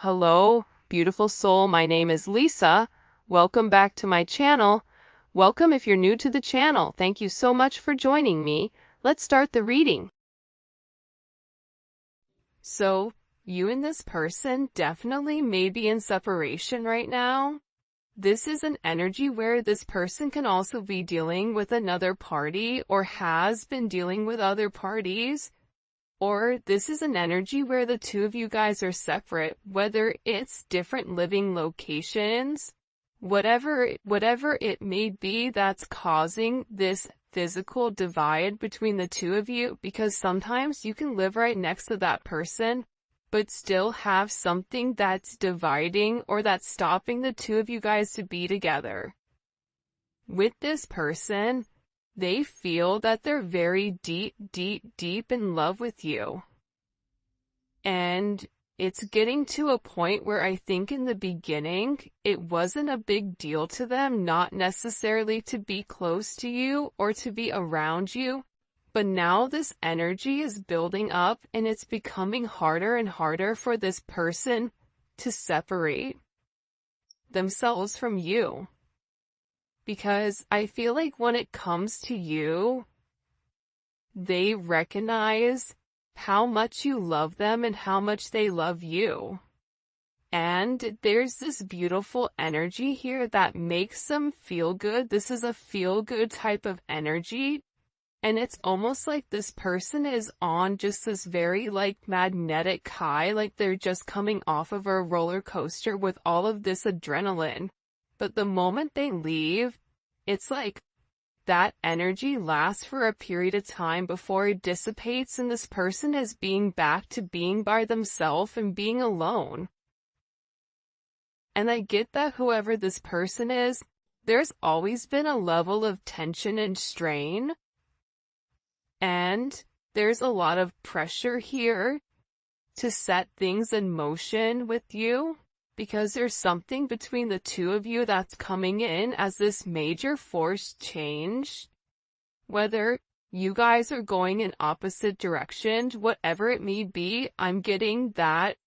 Hello, beautiful soul. My name is Lisa. Welcome back to my channel. Welcome if you're new to the channel. Thank you so much for joining me. Let's start the reading. So, you and this person definitely may be in separation right now. This is an energy where this person can also be dealing with another party or has been dealing with other parties. Or this is an energy where the two of you guys are separate, whether it's different living locations, whatever it may be that's causing this physical divide between the two of you, because sometimes you can live right next to that person, but still have something that's dividing or that's stopping the two of you guys to be together. With this person, they feel that they're very deep in love with you. And it's getting to a point where I think in the beginning, it wasn't a big deal to them, not necessarily to be close to you or to be around you. But now this energy is building up and it's becoming harder and harder for this person to separate themselves from you. Because I feel like when it comes to you, they recognize how much you love them and how much they love you. And there's this beautiful energy here that makes them feel good. This is a feel-good type of energy. And it's almost like this person is on just this very magnetic high, like they're just coming off of a roller coaster with all of this adrenaline. But the moment they leave, it's like that energy lasts for a period of time before it dissipates and this person is being back to being by themselves and being alone. And I get that whoever this person is, there's always been a level of tension and strain. And there's a lot of pressure here to set things in motion with you. Because there's something between the two of you that's coming in as this major force change. Whether you guys are going in opposite directions, whatever it may be, I'm getting that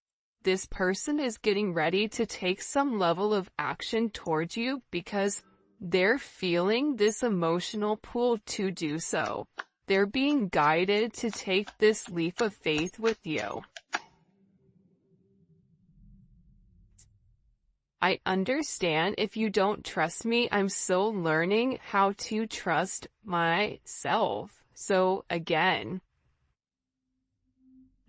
this person is getting ready to take some level of action towards you because they're feeling this emotional pull to do so. They're being guided to take this leap of faith with you. I understand if you don't trust me. I'm still learning how to trust myself. So again,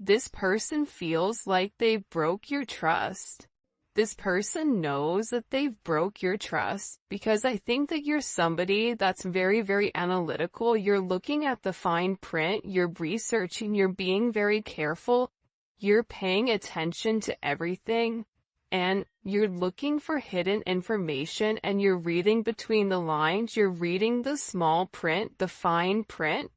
this person feels like they broke your trust. This person knows that they've broke your trust because I think that you're somebody that's very, very analytical. You're looking at the fine print, you're researching, you're being very careful, you're paying attention to everything. And you're looking for hidden information and you're reading between the lines, you're reading the small print, the fine print.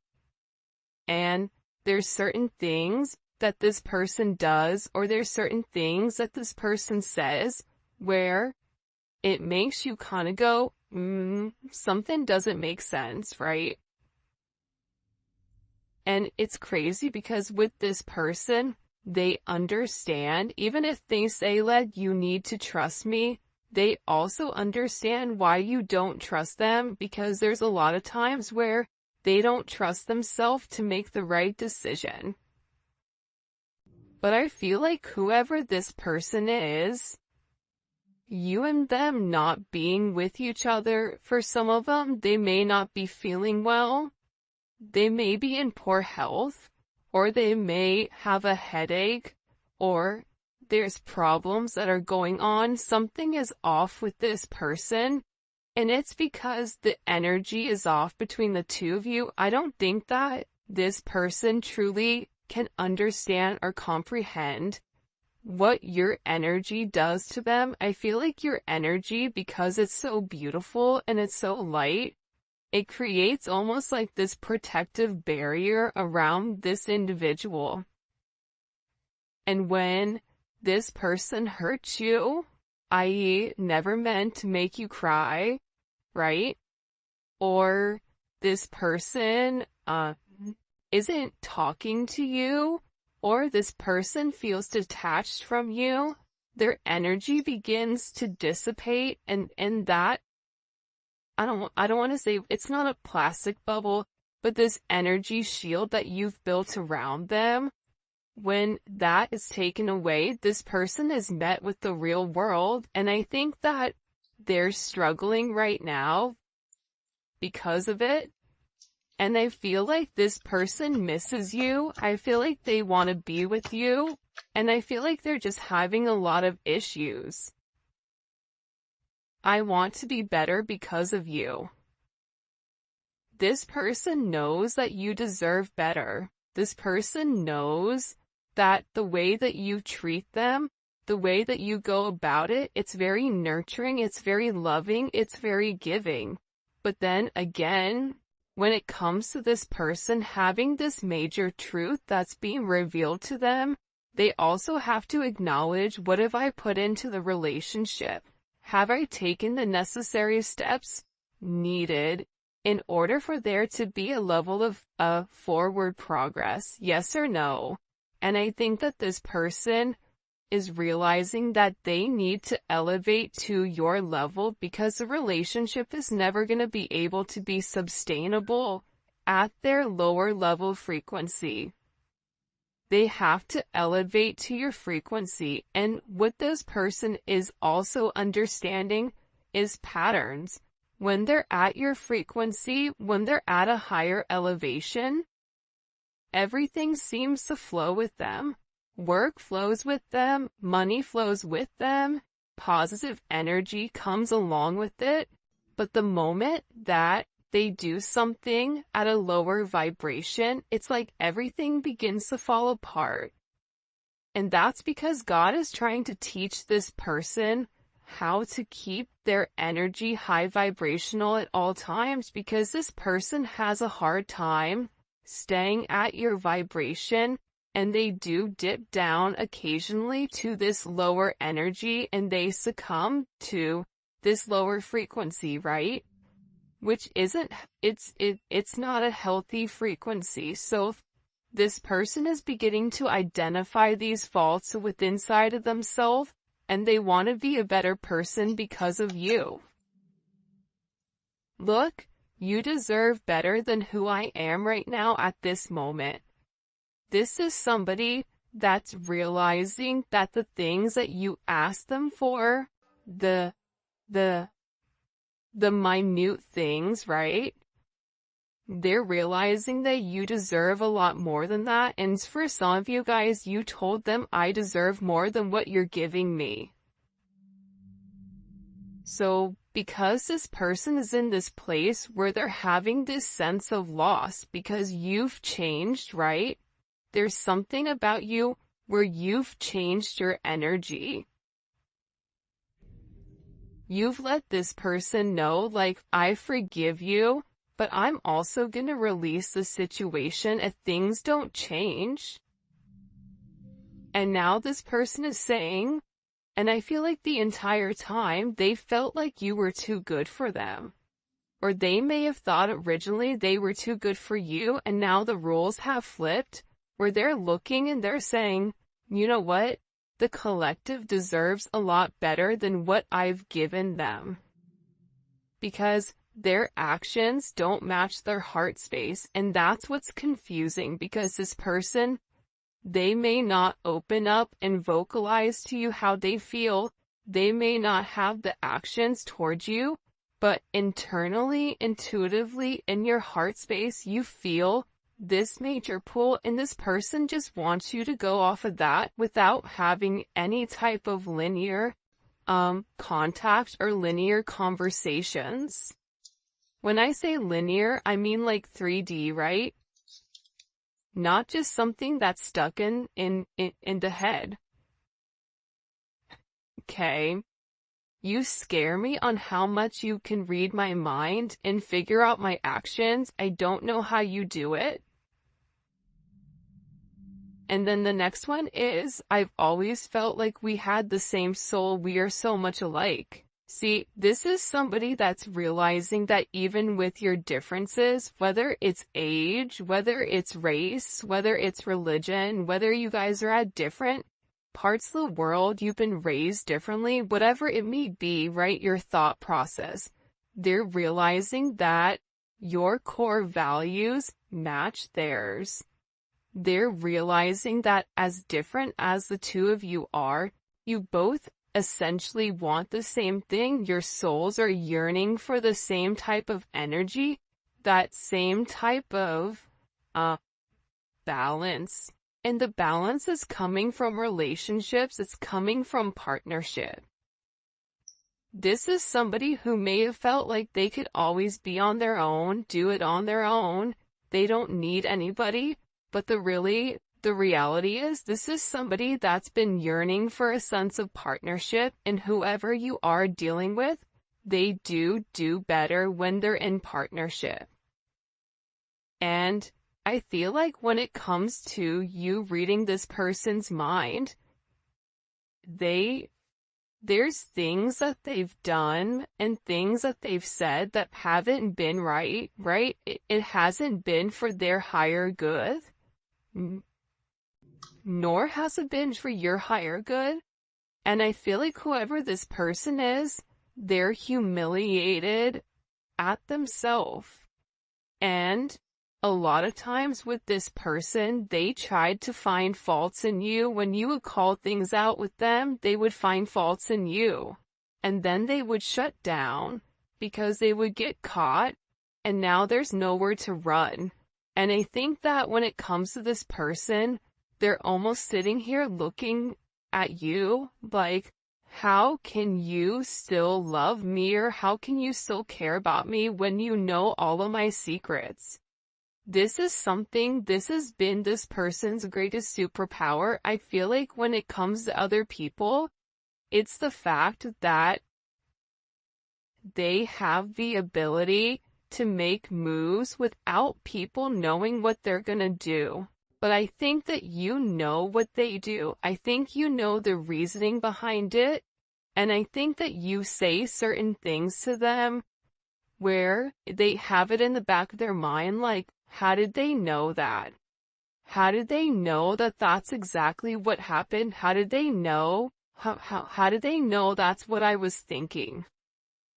And there's certain things that this person does or there's certain things that this person says where it makes you kind of go, something doesn't make sense, right? And it's crazy because with this person, they understand, even if they say that you need to trust me, they also understand why you don't trust them because there's a lot of times where they don't trust themselves to make the right decision. But I feel like whoever this person is, you and them not being with each other, for some of them, they may not be feeling well, they may be in poor health, or they may have a headache, or there's problems that are going on. Something is off with this person, and it's because the energy is off between the two of you. I don't think that this person truly can understand or comprehend what your energy does to them. I feel like your energy, because it's so beautiful and it's so light, it creates almost like this protective barrier around this individual. And when this person hurts you, i.e. never meant to make you cry, right? Or this person isn't talking to you, or this person feels detached from you, their energy begins to dissipate, and that, I don't want to say it's not a plastic bubble, but this energy shield that you've built around them, when that is taken away, this person is met with the real world, and I think that they're struggling right now because of it. And I feel like this person misses you. I feel like they want to be with you. And I feel like they're just having a lot of issues. I want to be better because of you. This person knows that you deserve better. This person knows that the way that you treat them, the way that you go about it, it's very nurturing, it's very loving, it's very giving. But then again, when it comes to this person having this major truth that's being revealed to them, they also have to acknowledge, what have I put into the relationship? Have I taken the necessary steps needed in order for there to be a level of forward progress? Yes or no? And I think that this person is realizing that they need to elevate to your level, because the relationship is never going to be able to be sustainable at their lower level frequency. They have to elevate to your frequency, and what this person is also understanding is patterns. When they're at your frequency, when they're at a higher elevation, everything seems to flow with them. Work flows with them, money flows with them, positive energy comes along with it. But the moment that they do something at a lower vibration, it's like everything begins to fall apart. And that's because God is trying to teach this person how to keep their energy high vibrational at all times, because this person has a hard time staying at your vibration. And they do dip down occasionally to this lower energy, and they succumb to this lower frequency, right? Which isn't, it's not a healthy frequency. So this person is beginning to identify these faults within inside of themselves, and they want to be a better person because of you. Look, you deserve better than who I am right now at this moment. This is somebody that's realizing that the things that you ask them for, the minute things, right? They're realizing that you deserve a lot more than that. And for some of you guys, you told them, I deserve more than what you're giving me. So because this person is in this place where they're having this sense of loss because you've changed, right? There's something about you where you've changed your energy. You've let this person know, like, I forgive you, but I'm also going to release the situation if things don't change. And now this person is saying, and I feel like the entire time they felt like you were too good for them. Or they may have thought originally they were too good for you, and now the roles have flipped, where they're looking and they're saying, you know what? The collective deserves a lot better than what I've given them. Because their actions don't match their heart space, and that's what's confusing, because this person, they may not open up and vocalize to you how they feel. They may not have the actions towards you, but internally, intuitively, in your heart space, you feel this major pull, and this person just wants you to go off of that without having any type of linear contact or linear conversations. When I say linear, I mean like 3D, right? Not just something that's stuck in the head. Okay. You scare me on how much you can read my mind and figure out my actions. I don't know how you do it. And then the next one is, I've always felt like we had the same soul. We are so much alike. See, this is somebody that's realizing that even with your differences, whether it's age, whether it's race, whether it's religion, whether you guys are at different parts of the world you've been raised differently, whatever it may be, right? Your thought process. They're realizing that your core values match theirs. They're realizing that as different as the two of you are, you both essentially want the same thing. Your souls are yearning for the same type of energy, that same type of balance. And the balance is coming from relationships. It's coming from partnership. This is somebody who may have felt like they could always be on their own, do it on their own. They don't need anybody. But the reality is this is somebody that's been yearning for a sense of partnership, and whoever you are dealing with, they do better when they're in partnership. And I feel like when it comes to you reading this person's mind, there's things that they've done and things that they've said that haven't been right? It hasn't been for their higher good, nor has it been for your higher good. And I feel like whoever this person is, they're humiliated at themselves. And a lot of times with this person, they tried to find faults in you. When you would call things out with them, they would find faults in you. And then they would shut down because they would get caught, and now there's nowhere to run. And I think that when it comes to this person, they're almost sitting here looking at you like, how can you still love me, or how can you still care about me when you know all of my secrets? This has been this person's greatest superpower. I feel like when it comes to other people, it's the fact that they have the ability to make moves without people knowing what they're gonna do. But I think that you know what they do. I think you know the reasoning behind it. And I think that you say certain things to them where they have it in the back of their mind, like, how did they know that? How did they know that that's exactly what happened? How did they know? How did they know that's what I was thinking?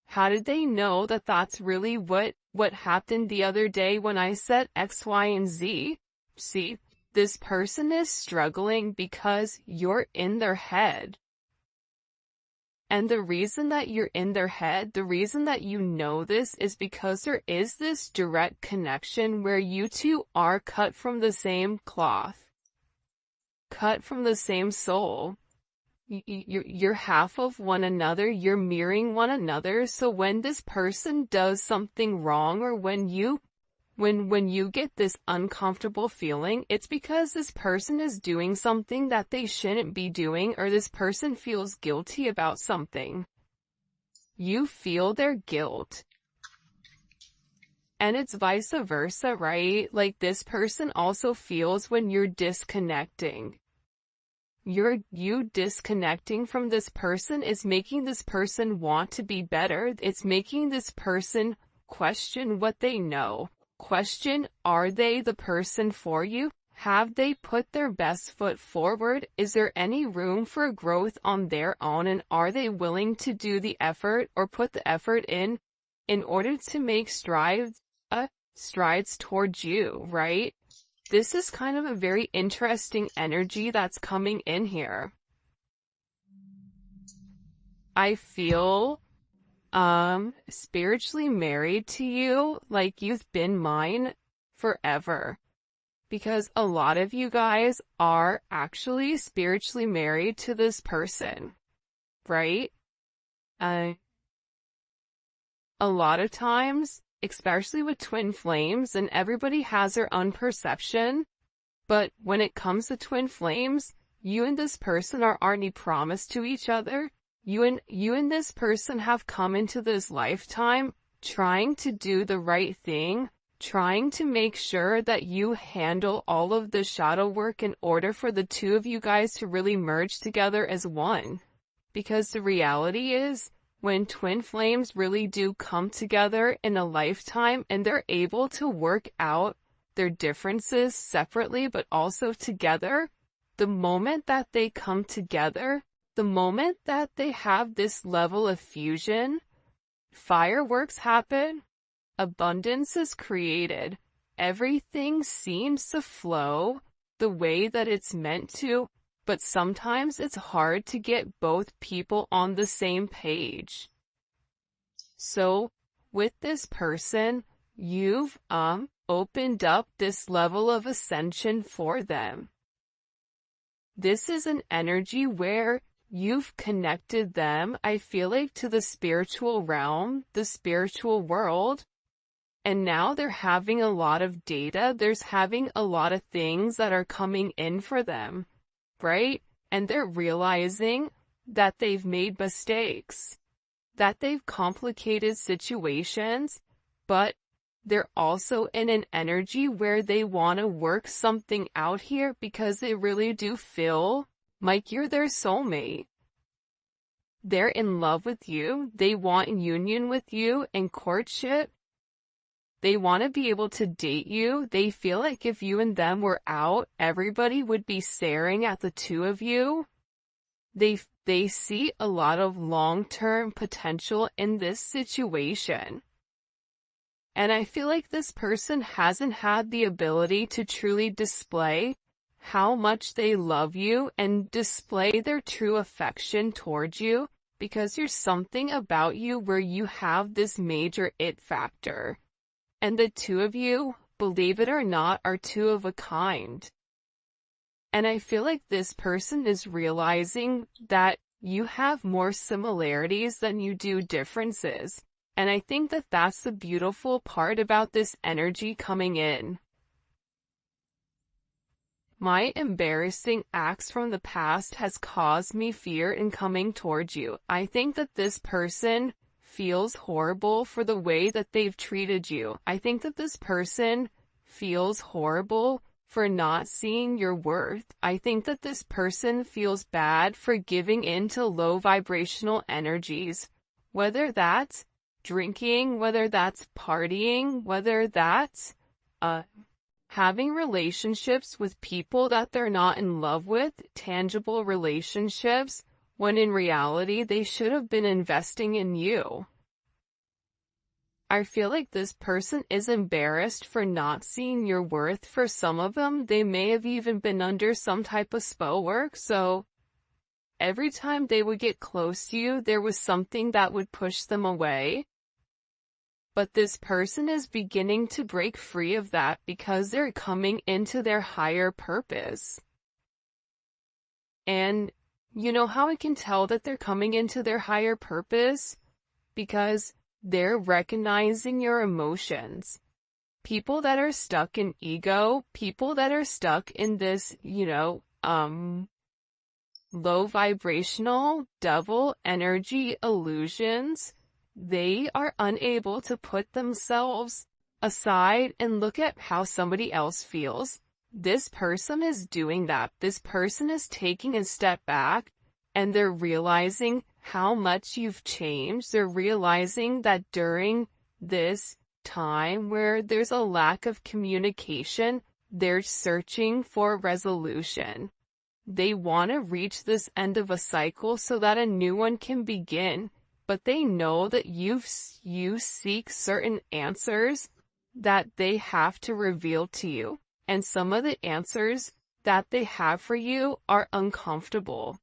How did they know that that's really what happened the other day when I said X, Y, and Z? See, this person is struggling because you're in their head. And the reason that you're in their head, the reason that you know this, is because there is this direct connection where you two are cut from the same cloth, cut from the same soul. You're half of one another, you're mirroring one another. So when this person does something wrong, or when you get this uncomfortable feeling, it's because this person is doing something that they shouldn't be doing, or this person feels guilty about something. You feel their guilt. And it's vice versa, right? Like, this person also feels when you're disconnecting. You disconnecting from this person is making this person want to be better. It's making this person question what they know. Question, are they the person for you? Have they put their best foot forward? Is there any room for growth on their own? And are they willing to do the effort, or put the effort in order to make strides towards you, right? This is kind of a very interesting energy that's coming in here. I feel spiritually married to you, like you've been mine forever. Because a lot of you guys are actually spiritually married to this person, right? A lot of times, especially with twin flames, and everybody has their own perception, but when it comes to twin flames, you and this person are already promised to each other. You and this person have come into this lifetime trying to do the right thing, trying to make sure that you handle all of the shadow work in order for the two of you guys to really merge together as one. Because the reality is, when twin flames really do come together in a lifetime and they're able to work out their differences separately but also together, the moment that they come together, the moment that they have this level of fusion, fireworks happen, abundance is created, everything seems to flow the way that it's meant to, but sometimes it's hard to get both people on the same page. So, with this person, you've opened up this level of ascension for them. This is an energy where you've connected them, I feel like, to the spiritual realm, the spiritual world, and now they're having a lot of data, there's having a lot of things that are coming in for them, right? And they're realizing that they've made mistakes, that they've complicated situations, but they're also in an energy where they want to work something out here because they really do feel like you're their soulmate. They're in love with you. They want union with you and courtship. They want to be able to date you. They feel like if you and them were out, everybody would be staring at the two of you. They see a lot of long-term potential in this situation. And I feel like this person hasn't had the ability to truly display how much they love you and display their true affection towards you, because there's something about you where you have this major it factor. And the two of you, believe it or not, are two of a kind. And I feel like this person is realizing that you have more similarities than you do differences. And I think that that's the beautiful part about this energy coming in. My embarrassing acts from the past has caused me fear in coming towards you. I think that this person feels horrible for the way that they've treated you. I think that this person feels horrible for not seeing your worth. I think that this person feels bad for giving in to low vibrational energies, whether that's drinking, whether that's partying, whether that's having relationships with people that they're not in love with, tangible relationships, when in reality they should have been investing in you. I feel like this person is embarrassed for not seeing your worth. For some of them, they may have even been under some type of spell work, so every time they would get close to you, there was something that would push them away. But this person is beginning to break free of that because they're coming into their higher purpose. And you know how I can tell that they're coming into their higher purpose? Because they're recognizing your emotions. People that are stuck in ego, people that are stuck in this, low vibrational devil energy illusions, they are unable to put themselves aside and look at how somebody else feels. This person is doing that. This person is taking a step back and they're realizing how much you've changed. They're realizing that during this time where there's a lack of communication, they're searching for resolution. They want to reach this end of a cycle so that a new one can begin. But they know that you seek certain answers that they have to reveal to you. And some of the answers that they have for you are uncomfortable.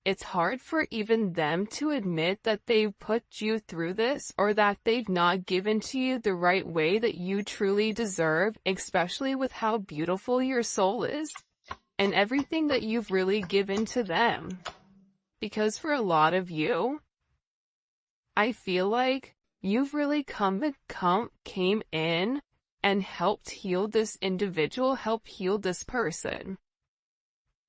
It's hard for even them to admit that they've put you through this, or that they've not given to you the right way that you truly deserve, especially with how beautiful your soul is and everything that you've really given to them. Because for a lot of you, I feel like you've really came in and helped heal this individual, help heal this person.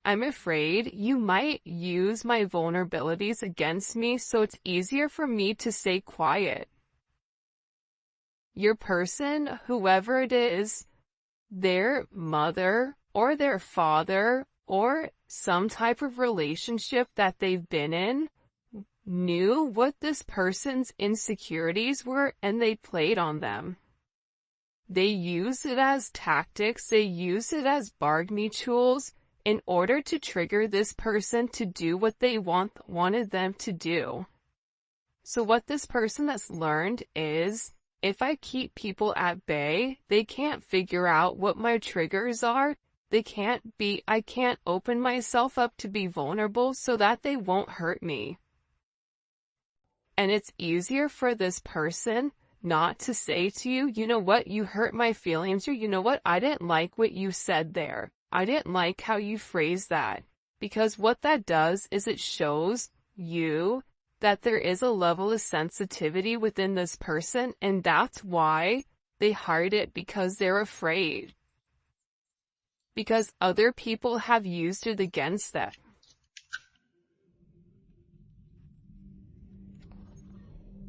I'm afraid you might use my vulnerabilities against me, so it's easier for me to stay quiet. Your person, whoever it is, their mother or their father or some type of relationship that they've been in, knew what this person's insecurities were and they played on them. They used it as tactics, they used it as bargaining tools, in order to trigger this person to do what they wanted them to do. So what this person has learned is, if I keep people at bay, they can't figure out what my triggers are. I can't open myself up to be vulnerable so that they won't hurt me. And it's easier for this person not to say to you, you know what, you hurt my feelings, or you know what, I didn't like what you said there. I didn't like how you phrased that. Because what that does is it shows you that there is a level of sensitivity within this person, and that's why they hide it, because they're afraid. Because other people have used it against them.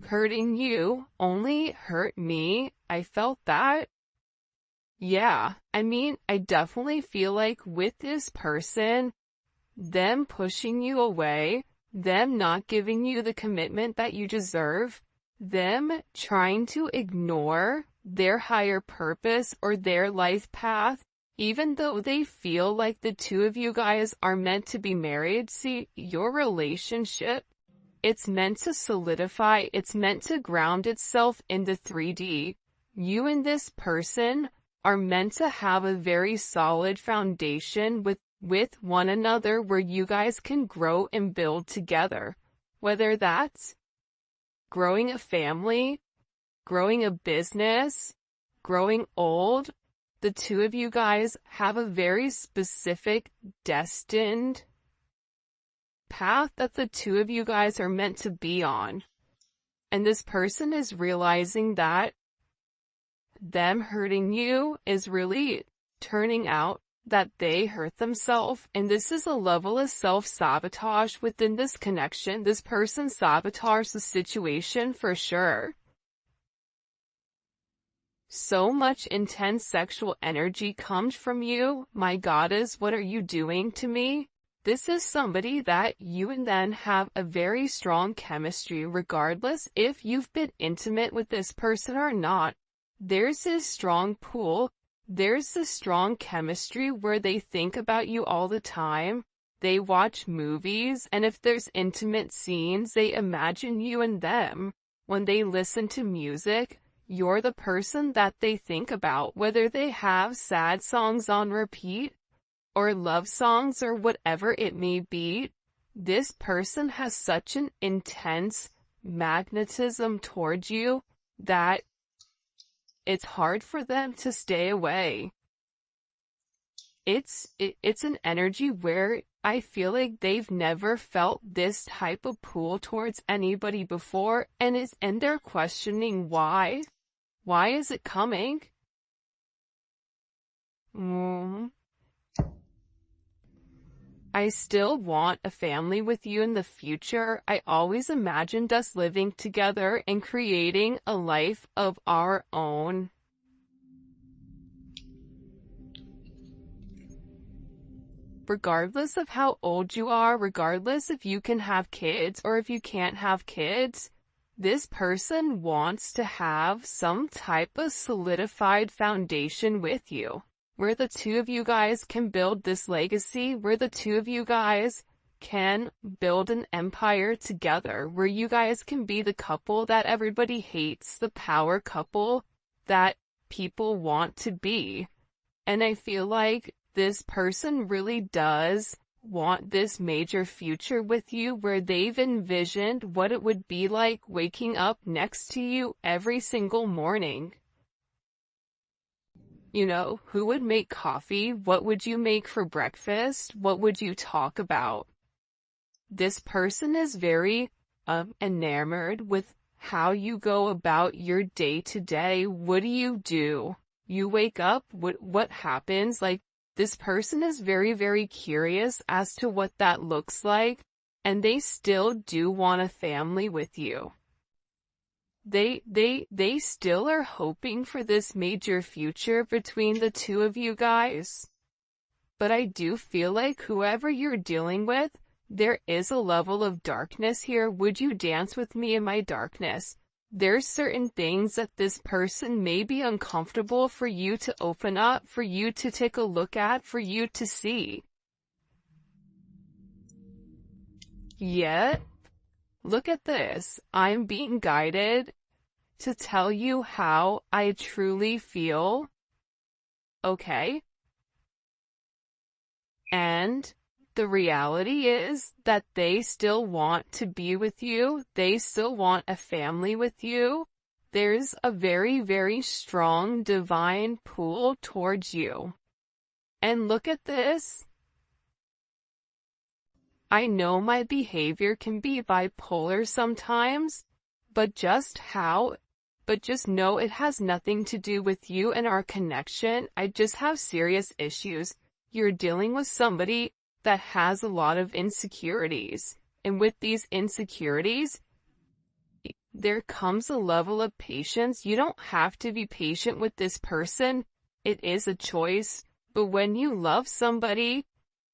Hurting you only hurt me. I felt that. Yeah, I mean, I definitely feel like with this person, them pushing you away, them not giving you the commitment that you deserve, them trying to ignore their higher purpose or their life path, even though they feel like the two of you guys are meant to be married. See, your relationship, it's meant to solidify, it's meant to ground itself in the 3D. You and this person are meant to have a very solid foundation with one another where you guys can grow and build together. Whether that's growing a family, growing a business, growing old, the two of you guys have a very specific destined path that the two of you guys are meant to be on. And this person is realizing that them hurting you is really turning out that they hurt themselves, and this is a level of self-sabotage within this connection. This person sabotaged the situation for sure. So much intense sexual energy comes from you. My goddess, what are you doing to me? This is somebody that you and them have a very strong chemistry, regardless if you've been intimate with this person or not. There's this strong pull. There's this strong chemistry where they think about you all the time. They watch movies, and if there's intimate scenes, they imagine you and them. When they listen to music, you're the person that they think about, whether they have sad songs on repeat, or love songs, or whatever it may be. This person has such an intense magnetism towards you that it's hard for them to stay away. It's an energy where I feel like they've never felt this type of pull towards anybody before, and they're questioning why. Why is it coming? I still want a family with you in the future. I always imagined us living together and creating a life of our own. Regardless of how old you are, regardless if you can have kids or if you can't have kids, this person wants to have some type of solidified foundation with you, where the two of you guys can build this legacy, where the two of you guys can build an empire together, where you guys can be the couple that everybody hates, the power couple that people want to be. And I feel like this person really does want this major future with you, where they've envisioned what it would be like waking up next to you every single morning. You know, who would make coffee? What would you make for breakfast? What would you talk about? This person is very enamored with how you go about your day to day. What do? You wake up, what happens? Like, this person is very, very curious as to what that looks like, and they still do want a family with you. They still are hoping for this major future between the two of you guys. But I do feel like whoever you're dealing with, there is a level of darkness here. Would you dance with me in my darkness? There's certain things that this person may be uncomfortable for you to open up, for you to take a look at, for you to see. Yet, look at this. I'm being guided to tell you how I truly feel, okay? And the reality is that they still want to be with you. They still want a family with you. There's a very, very strong divine pull towards you. And look at this. I know my behavior can be bipolar sometimes, but just know it has nothing to do with you and our connection. I just have serious issues. You're dealing with somebody that has a lot of insecurities. And with these insecurities, there comes a level of patience. You don't have to be patient with this person. It is a choice. But when you love somebody,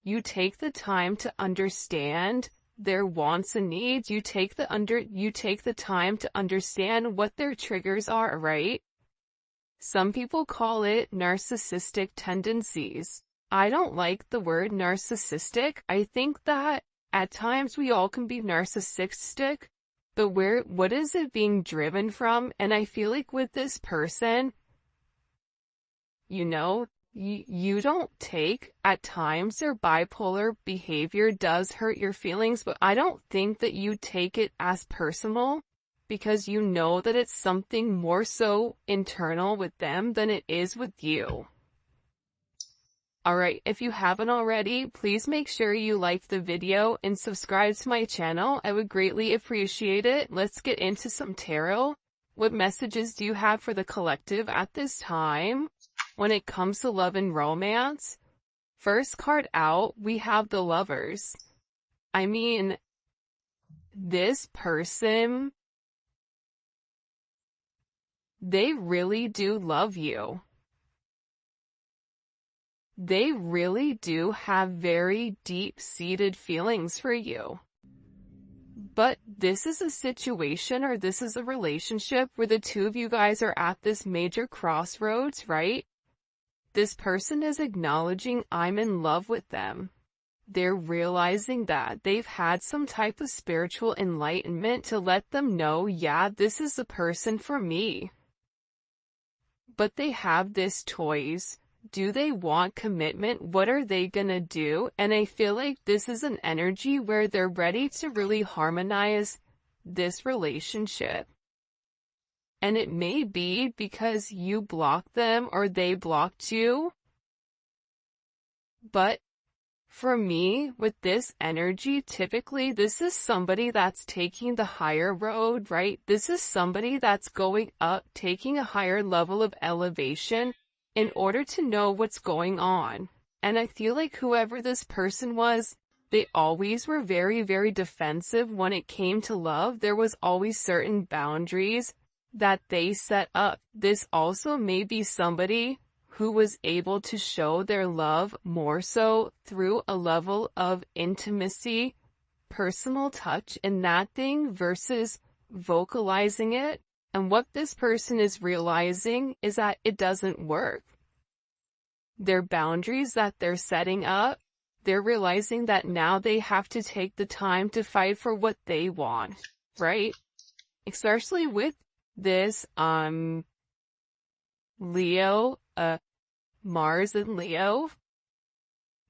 you take the time to understand their wants and needs. You take the time to understand what their triggers are, right? Some people call it narcissistic tendencies. I don't like the word narcissistic. I think that at times we all can be narcissistic, but what is it being driven from? And I feel like with this person, you don't take, at times their bipolar behavior does hurt your feelings, but I don't think that you take it as personal because you know that it's something more so internal with them than it is with you. Alright, if you haven't already, please make sure you like the video and subscribe to my channel. I would greatly appreciate it. Let's get into some tarot. What messages do you have for the collective at this time? When it comes to love and romance, first card out, we have the Lovers. I mean, this person, they really do love you. They really do have very deep-seated feelings for you. But this is a situation, or this is a relationship where the two of you guys are at this major crossroads, right? This person is acknowledging I'm in love with them. They're realizing that they've had some type of spiritual enlightenment to let them know, yeah, this is the person for me. But they have this choice. Do they want commitment? What are they gonna do? And I feel like this is an energy where they're ready to really harmonize this relationship. And it may be because you blocked them or they blocked you. But for me, with this energy, typically this is somebody that's taking the higher road, right? This is somebody that's going up, taking a higher level of elevation in order to know what's going on. And I feel like whoever this person was, they always were very, very defensive when it came to love. There was always certain boundaries that they set up. This also may be somebody who was able to show their love more so through a level of intimacy, personal touch in that thing versus vocalizing it. And what this person is realizing is that it doesn't work. Their boundaries that they're setting up, they're realizing that now they have to take the time to fight for what they want, right? Especially with this, Leo, Mars and Leo.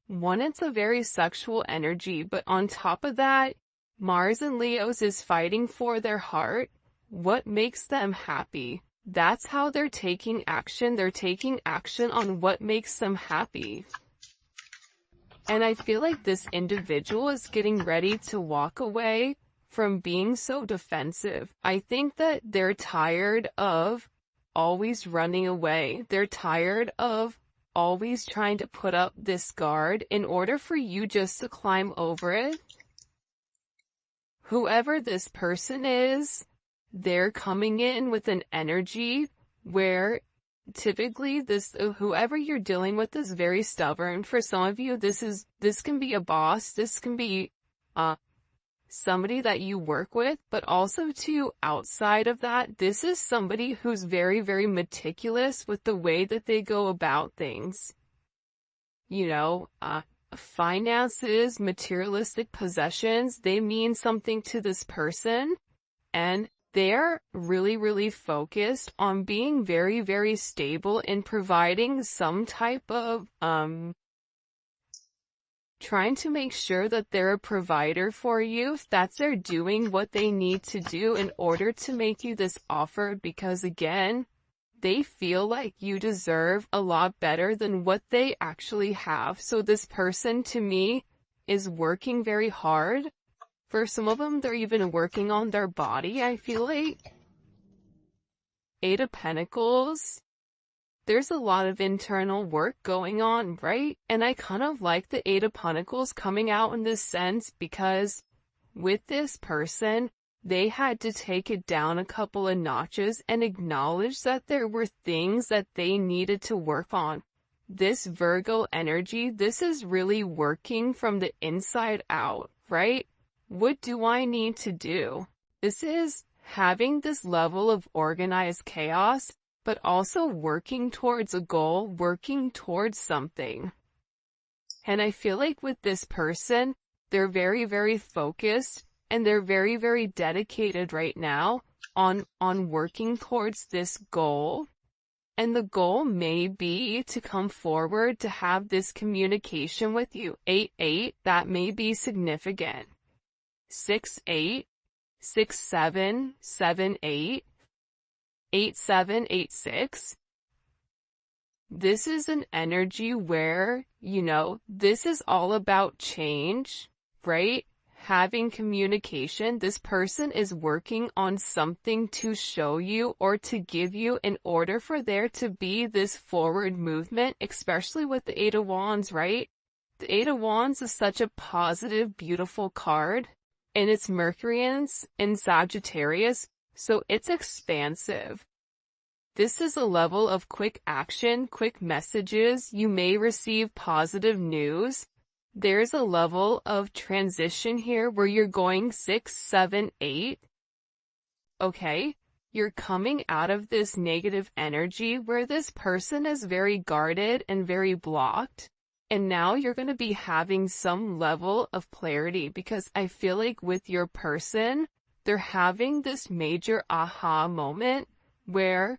One, it's a very sexual energy, but on top of that, Mars and Leo's is fighting for their heart. What makes them happy? That's how they're taking action. They're taking action on what makes them happy. And I feel like this individual is getting ready to walk away from being so defensive. I think that they're tired of always running away. They're tired of always trying to put up this guard in order for you just to climb over it. Whoever this person is, they're coming in with an energy where typically whoever you're dealing with is very stubborn. For some of you, this can be a boss, this can be somebody that you work with, but also too, outside of that, this is somebody who's very, very meticulous with the way that they go about things. finances, materialistic possessions, they mean something to this person, and they're really, really focused on being very, very stable in providing some type of, trying to make sure that they're a provider for you. That's they're doing what they need to do in order to make you this offer, because again, they feel like you deserve a lot better than what they actually have. So this person, to me, is working very hard. For some of them, they're even working on their body, I feel like. Eight of Pentacles. There's a lot of internal work going on, right? And I kind of like the Eight of Pentacles coming out in this sense, because with this person, they had to take it down a couple of notches and acknowledge that there were things that they needed to work on. This Virgo energy, this is really working from the inside out, right? What do I need to do? This is having this level of organized chaos, but also working towards a goal, working towards something. And I feel like with this person, they're very, very focused, and they're very, very dedicated right now on working towards this goal. And the goal may be to come forward to have this communication with you. 8-8, that may be significant. 6-8, 6-7, 7-8, 8-7, 8-6. This is an energy where, this is all about change, right? Having communication. This person is working on something to show you or to give you in order for there to be this forward movement, especially with the Eight of Wands, right? The Eight of Wands is such a positive, beautiful card, and it's Mercury in Sagittarius, so it's expansive. This is a level of quick action, quick messages. You may receive positive news. There's a level of transition here where you're going 6, 7, 8. Okay? You're coming out of this negative energy where this person is very guarded and very blocked. And now you're going to be having some level of clarity, because I feel like with your person, they're having this major aha moment where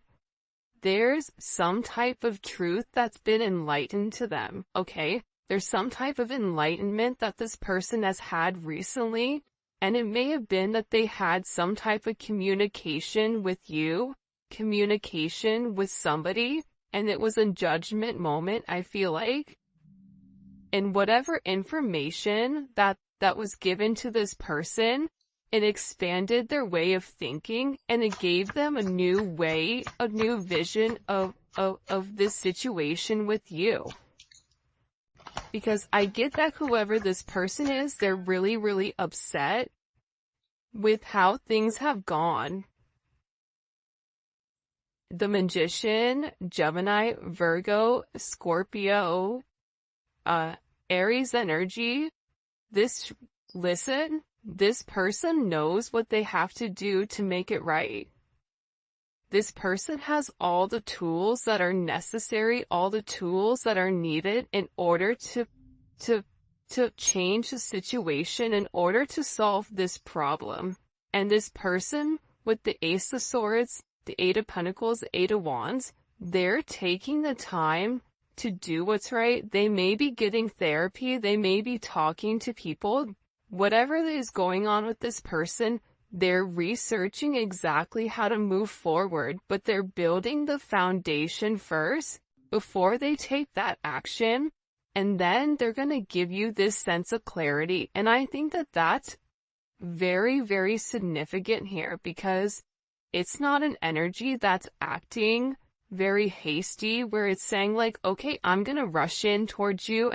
there's some type of truth that's been enlightened to them, okay? There's some type of enlightenment that this person has had recently, and it may have been that they had some type of communication with you, communication with somebody, and it was a judgment moment, I feel like. And whatever information that was given to this person, it expanded their way of thinking, and it gave them a new way, a new vision of this situation with you. Because I get that whoever this person is, they're really, really upset with how things have gone. The Magician, Gemini, Virgo, Scorpio, Aries energy. This person knows what they have to do to make it right. This person has all the tools that are necessary, all the tools that are needed in order to change the situation, in order to solve this problem. And this person with the Ace of Swords, the Eight of Pentacles, the Eight of Wands, they're taking the time to do what's right. They may be getting therapy, they may be talking to people. Whatever is going on with this person, they're researching exactly how to move forward, but they're building the foundation first before they take that action, and then they're going to give you this sense of clarity. And I think that that's very, very significant here, because it's not an energy that's acting very hasty, where it's saying like, okay, I'm going to rush in towards you